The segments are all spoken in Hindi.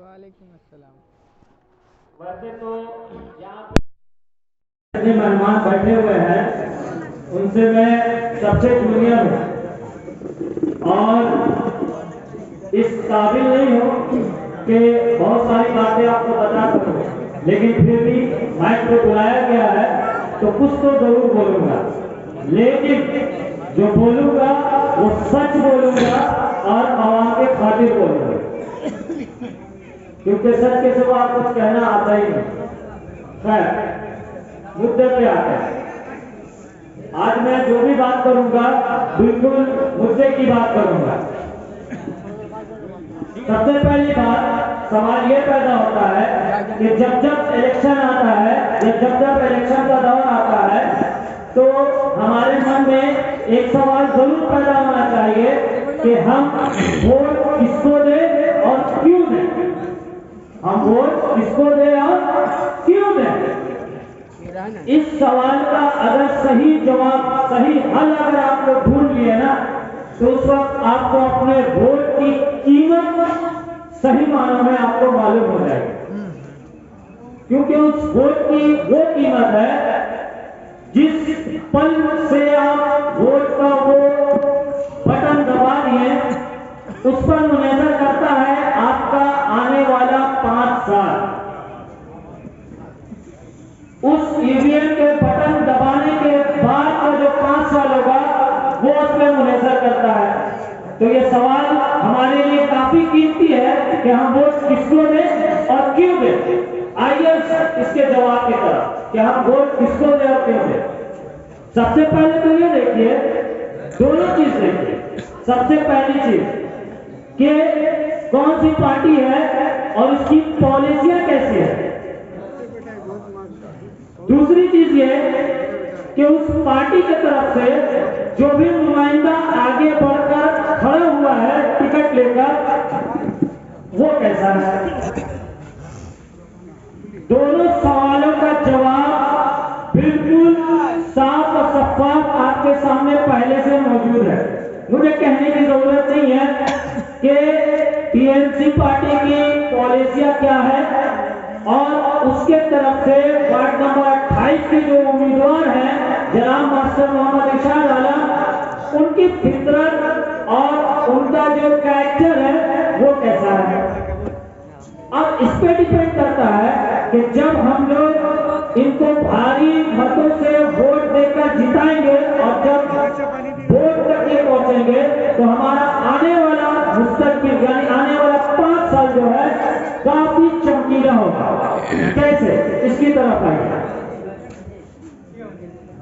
वालेकुम अस्सलाम। वैसे तो यहाँ पे जितने मेहमान बैठे हुए हैं उनसे मैं सबसे जूनियर हूँ और इस काबिल नहीं हूँ कि बहुत सारी बातें आपको बता सकूं, लेकिन फिर भी माइक पे बुलाया गया है तो कुछ तो जरूर बोलूंगा, लेकिन जो बोलूंगा वो सच बोलूंगा और आवाम के खातिर बोलूंगा, क्योंकि सच के सिवा कुछ कहना आता ही नहीं। खैर, मुद्दे पे आते हैं। आज मैं जो भी बात करूंगा बिल्कुल मुद्दे की बात करूंगा। सबसे पहली बात, सवाल ये पैदा होता है कि जब जब इलेक्शन आता है या जब जब इलेक्शन का दौर आता है तो हमारे मन में एक सवाल जरूर पैदा होना चाहिए कि हम वोट किसको दें और क्यों दें। हम वोट किसको दें और क्यों दें। इस सवाल का अगर सही जवाब, सही हल अगर आप लोग ढूंढ लिए ना तो उस वक्त आपको अपने वोट की कीमत सही मानों में आपको मालूम हो जाएगी, क्योंकि उस वोट की वो कीमत है जिस पल से आप वोट का वो बटन दबा दिए उस पर निर्भर करता है आपका आने वाला 5 साल। उस ईवीएम के बटन दबाने के बाद का जो 5 साल होगा वो उस पर मुनहसर करता है। तो ये सवाल हमारे लिए काफी कीमती है कि हम वोट किसको दें और क्यों दें। आइए इसके जवाब की तरफ कि हम वोट किसको दें और क्यों दें। सबसे पहले तो ये देखिए, दोनों चीज देखिए। सबसे पहली चीज कि कौन सी पार्टी है और उसकी पॉलिसियां कैसी है। दूसरी चीज ये कि उस पार्टी की तरफ से जो भी नुमाइंदा आगे बढ़कर खड़ा हुआ है टिकट लेकर वो कैसा है। दोनों सवालों का जवाब बिल्कुल साफ और शफाफ आपके सामने पहले से मौजूद है। मुझे कहने की जरूरत नहीं है कि टीएमसी पार्टी की पॉलिसियां क्या है और उसके तरफ से वार्ड नंबर 28 के जो उम्मीदवार हैं जनाब मास्टर मोहम्मद इरशाद आलम, उनकी फितरत और उनका जो कैरेक्टर है वो कैसा है। अब इस पे डिपेंड करता है कि जब हम लोग इनको भारी मतों से वोट देकर जिताएंगे और जब वोट तक ये पहुंचेंगे तो हमारा आने वाला मुस्तकबिल यानी आने वाला 5 साल जो है काफी चमकीला होगा। कैसे, इसकी तरफ आइए।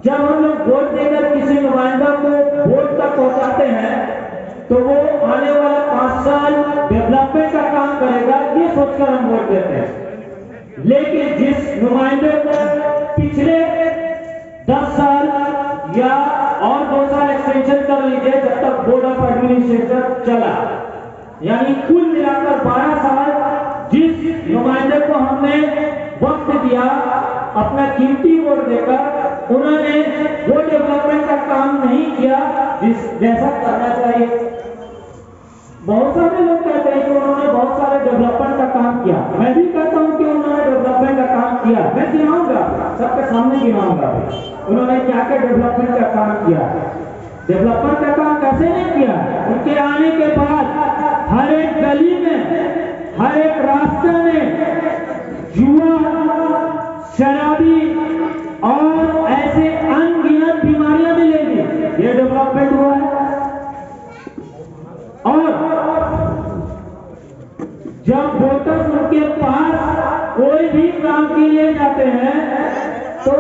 जब हम लोग वोट देकर किसी नुमाइंदा को वोट तक पहुंचाते हैं तो वो आने वाला 5 साल डेवलपमेंट का काम करेगा ये सोचकर हम वोट देते हैं। लेकिन जिस नुमाइंदे को पिछले 10 साल या और 2 साल एक्सटेंशन कर लीजिए जब तक बोर्ड ऑफ एडमिनिस्ट्रेशन चला, यानी कुल मिलाकर 12 साल जिस नुमाइंदे को हमने वक्त दिया अपना कीमती वोट देकर, उन्होंने वो डेवलपमेंट का काम नहीं किया जैसा करना चाहिए। बहुत सारे लोग कहते हैं कि उन्होंने बहुत सारे डेवलपमेंट का काम किया। मैं भी कहता हूं कि उन्होंने डेवलपमेंट का काम किया। मैं गिनाऊंगा, सबके सामने गिनाऊंगा उन्होंने क्या क्या डेवलपमेंट का काम किया। डेवलपमेंट का काम कैसे नहीं किया। उनके आने के बाद हर एक गली में, हर एक रास्ते में जुआ, शराबी और ऐसे अनगिनत बीमारियां मिलेंगी, ये डेवलपमेंट हुआ है। और जब वोटर्स उनके पास कोई भी काम के लिए जाते हैं तो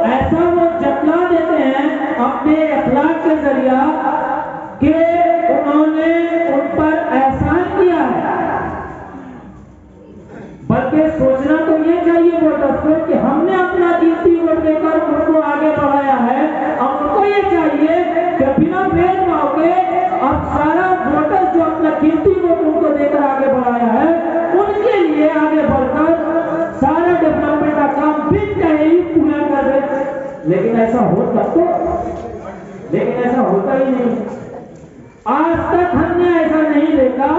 ऐसा वो जतला देते हैं अपने अखलाक के जरिया कि उन्होंने उन पर एहसान किया है। बल्कि सोचना तो ये चाहिए वोटर्स को कि हमने अपना कीमती वोट देकर उनको आगे बढ़ाया है। अब उनको ये चाहिए कि बिना भेदभाव के अब सारा वोटर जो अपना कीमती वोट उनको देकर आगे बढ़ाया है उनके लिए आगे बढ़कर सारा डेवलपमेंट का काम बिन कहे ही पूरा कर दे। लेकिन ऐसा हो सकता, लेकिन ऐसा होता ही नहीं। आज तक हमने ऐसा नहीं देखा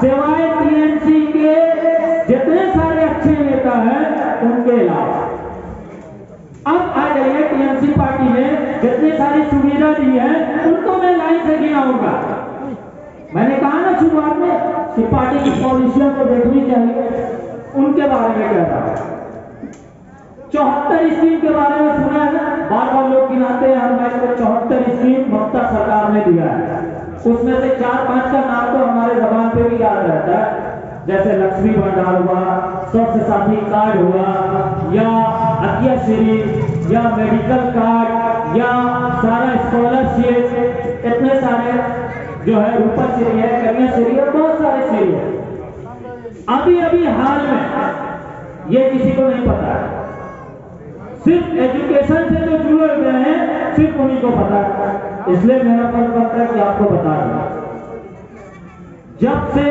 सिवाय टीएमसी के सारी सुविधा दी है उनको मैं लाइन से गिनाऊंगा। मैंने कहा ना शुरुआत में कि पार्टी की पॉलिसियों को देखनी चाहिए, उनके बारे में कह रहा हूं। 74 स्कीम के बारे में सुना है ना, बार बार लोग गिनाते हैं हर मैच को 74 स्कीम ममता सरकार ने दिया है। उसमें से 4-5 का नाम तो हमारे जबान पे भी याद रहता है, जैसे लक्ष्मी भंडार हुआ, स्वास्थ्य साथी कार्ड हुआ, या अतियाश्री, या मेडिकल कार्ड, या सारा स्कॉलरशिप, इतने सारे जो है रूपश्री है, कन्याश्री है, बहुत सारे श्री है। अभी अभी हाल में ये किसी को नहीं पता है, सिर्फ एजुकेशन से जो जुड़े हुए हैं सिर्फ उन्हीं को पता है। इसलिए मेरा फर्ज बनता है कि आपको बता दूं, जब से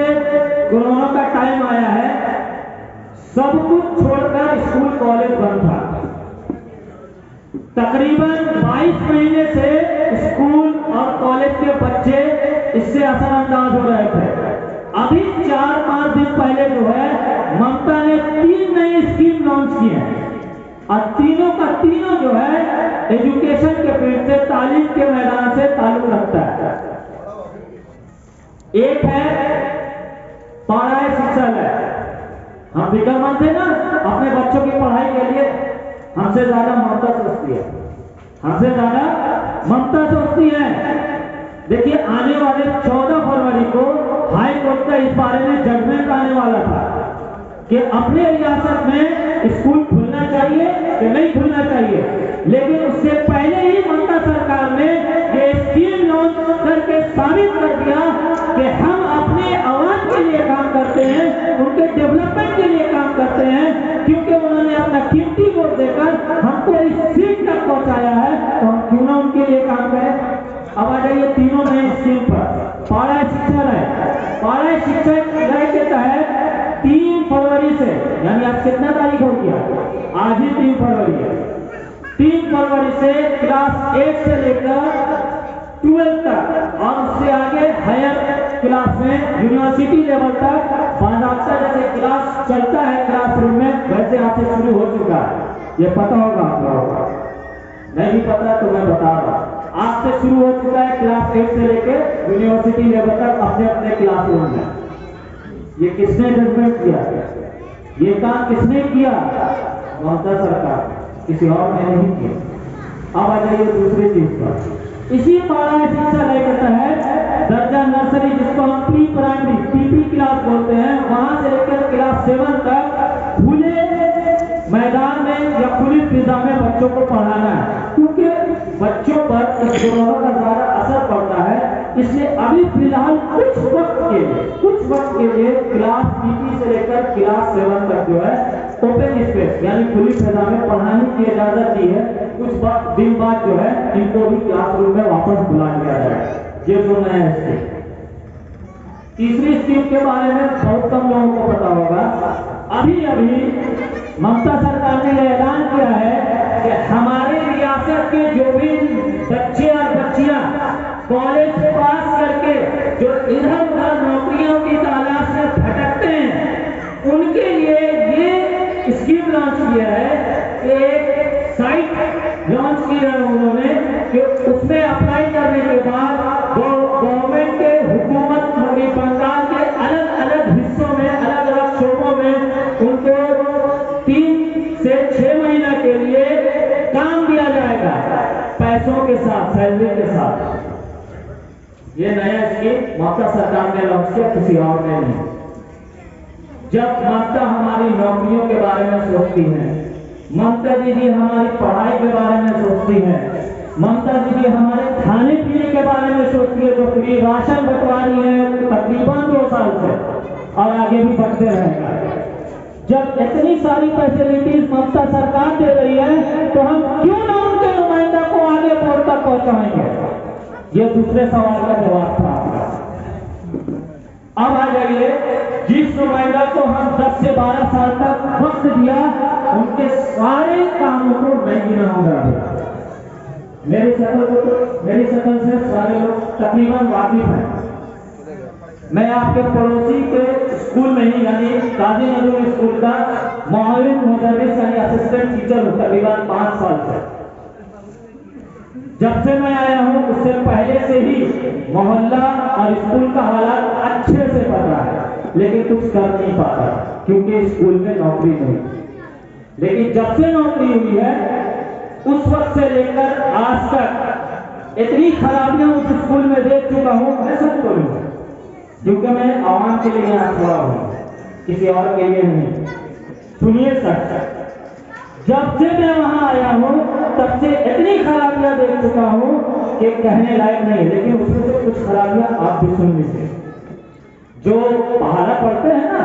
कोरोना का टाइम आया है सब कुछ छोड़कर स्कूल कॉलेज बंद था। तकरीबन 22 महीने से स्कूल और कॉलेज के बच्चे इससे असरअंदाज हो रहे थे। अभी 4-5 दिन पहले जो है ममता ने 3 नए स्कीम लॉन्च किए हैं और तीनों का तीनों जो है एजुकेशन के फील्ड से, तालीम के मैदान से ताल्लुक रखता है। एक है पाराय शिक्षालय। हम फिक्रमंद थे ना अपने बच्चों की पढ़ाई के लिए, हमसे ज्यादा ममता सोचती है, हमसे ज्यादा ममता सोचती है। देखिए आने वाले 14 फरवरी को हाई कोर्ट का इस बारे में जजमेंट आने वाला था कि अपने रियासत में स्कूल खुलना चाहिए कि नहीं खुलना चाहिए, लेकिन उससे पहले ही ममता सरकार ने ये स्कीम लॉन्च करके साबित कर दिया कि हम अपने आवाज के लिए काम करते हैं, उनके डेवलपमेंट के लिए काम करते हैं, क्योंकि उन्होंने अपना कीमती वोट देकर हमको इस सीट तक पहुंचाया है, तो हम क्यों ना उनके लिए काम करें। अब आ जाइए तीनों नए स्कीम पर। पारा शिक्षालय, पारा शिक्षालय के तहत 3 फरवरी से, यानी आज कितना तारीख हो गया, आज ही 3 फरवरी है, 3 फरवरी से क्लास 8 से लेकर 12 तक और उससे आगे हायर क्लास में यूनिवर्सिटी लेवल तक बाकायदा जैसे क्लास चलता है क्लासरूम में, वैसे आज से शुरू हो चुका है। ये पता होगा आप लोगों को, नहीं भी पता तो मैं बता रहा हूं, आज से शुरू हो चुका है क्लास 8 से लेकर यूनिवर्सिटी लेवल तक अपने अपने क्लासरूम में। ये किसने जजमेंट किया, ये काम किसने किया, ममता सरकार, किसी और ने नहीं किया। अब आ जाइए दूसरी चीज पर। इसी पारा शिक्षालय के तहत दर्जा नर्सरी, जिसको हम प्री प्राइमरी पीपी क्लास बोलते हैं, वहां से लेकर क्लास 7 तक खुले मैदान में या खुली फिजा में बच्चों को पढ़ाना है, क्योंकि बच्चों पर इस कोरोना का ज्यादा असर पड़ता है। इसलिए अभी फिलहाल कुछ वक्त के लिए क्लास पीपी से लेकर क्लास 7 तक जो है ओपन स्पेस यानी खुली फिजा में पढ़ाने की इजाजत दी है। कुछ दिन बाद जो है इनको भी क्लासरूम में वापस बुला लिया जाए। ये जो नया स्कीम, तीसरी स्कीम के बारे में बहुत कम लोगों को पता होगा। अभी ममता सरकार ने यह ऐलान किया है कि हमारे रियासत के जो भी बच्चे और बच्चियां कॉलेज पास करके जो इधर उधर नौकरियों की तलाश में भटकते हैं, उनके लिए ये स्कीम लॉन्च किया है। एक साइट लॉन्च की है उन्होंने कि उसमें अप्लाई करने के बाद गवर्नमेंट के हुकूमत पूरी बंगाल के अलग अलग हिस्सों में, अलग अलग शोबों में उनको 3 से 6 महीना के लिए काम दिया जाएगा, पैसों के साथ, सैलरी के साथ। ये नया स्कीम ममता सरकार ने लॉन्च किया, किसी और ने नहीं। जब ममता हमारी नौकरियों के बारे में सोचती है, ममता दीदी हमारी पढ़ाई के बारे में सोचती है, ममता दीदी हमारे खाने पीने के बारे में सोचती है, जो फ्री राशन बंटवा रही है तकरीबन 2 साल से और आगे भी बढ़ते रहेगा। जब इतनी सारी फैसिलिटीज ममता सरकार दे रही है, तो हम क्यों ना उनके नुमाइंदा को आगे बोर्ड तक पहुंचाएंगे। ये दूसरे सवाल का जवाब था आपका। अब आ जाइए, जिस नुमाइंदा को हम 10 से 12 साल तक वक्त दिया, उनके सारे कामों को मैं गिनाऊंगा। मेरी शकल से सारे लोग तकरीबन वाकिफ हैं। मैं आपके पड़ोसी के स्कूल में ही यानी काजी नजरुल स्कूल का मुआविन मुदर्रिस यानी असिस्टेंट टीचर हूँ तकरीबन 5 साल से। जब से मैं आया हूं उससे पहले से ही मोहल्ला और स्कूल का हालात अच्छे से पता है, लेकिन कुछ कर नहीं पाता क्योंकि स्कूल में नौकरी नहीं। लेकिन जब से नौकरी हुई है उस वक्त से लेकर आज तक इतनी खराबियां उस स्कूल में देख चुका हूं, मैं सच बोलूंगा, क्योंकि मैं आवाम के लिए यहाँ खड़ा हूं, किसी और के लिए नहीं। सुनिए सच, जब से मैं वहां आया हूं तब से इतनी खराबियां देख चुका हूं कि कहने लायक नहीं। लेकिन उसमें से कुछ खराबियां आप भी सुन लीजिए। जो पहाड़ा पढ़ते हैं ना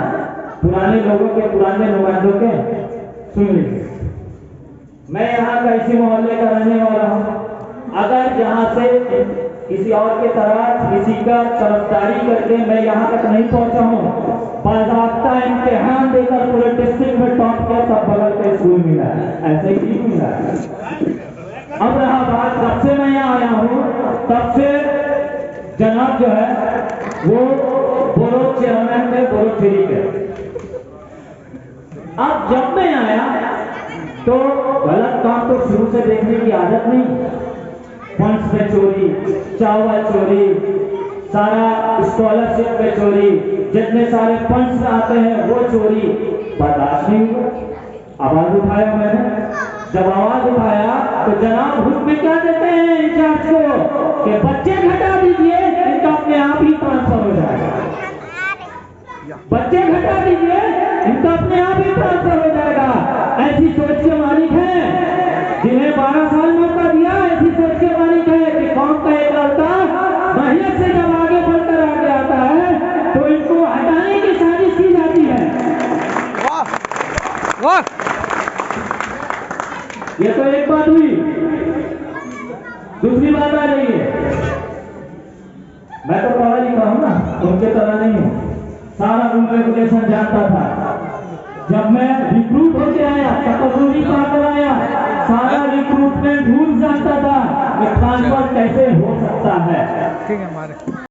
पुराने लोगों के, पुराने नुमाइंदों के, सुन लीजिए। मैं यहाँ का इसी मोहल्ले का रहने वाला हूँ। अगर यहाँ से किसी और के तरह किसी का तरफदारी करके मैं यहाँ तक नहीं पहुंचा हूँ, बाकायदा इम्तिहान देकर पूरे डिस्ट्रिक्ट में टॉप किया, तब बगल के स्कूल मिला है, ऐसे ही मिला है। अब रहा बात, जब से मैं यहाँ आया हूँ तब से जनाब जो है वो बोरो चेयरमैन थे, बोरो थ्री के। अब जब मैं आया तो गलत काम तो शुरू से देखने की आदत नहीं। फंड्स पे चोरी, चावल चोरी, सारा स्कॉलरशिप पे चोरी, जितने सारे फंड्स आते हैं वो चोरी, बर्दाश्त नहीं हुआ। आवाज उठाया मैंने। जब आवाज उठाया तो जनाब हुक्म क्या देते हैं इंचार्ज को कि बच्चे घटा दीजिए, इनका अपने आप ही ट्रांसफर हो जाएगा। बच्चे घटा दीजिए, इनका अपने आप ही ट्रांसफर हो जाएगा। ऐसी सोच के मालिक हैं जिन्हें 12 साल मौका दिया, ऐसी सोच के मालिक है कि कौम का एक लड़का मेहनत से जब आगे बढ़कर आगे आता है तो इनको हटाने की साजिश की जाती है। वाह वाह, ये तो एक बात हुई। दूसरी बात आ रही है, मैं तो पढ़ा लिखा हूं ना, उनके तरह नहीं हूं, सारा रूल रेगुलेशन जानता था। जब मैं रिक्रूट होके आया, तकर्री पाकर आया, सारा रिक्रूटमेंट रूल जानता था कि ट्रांसफर कैसे हो सकता है।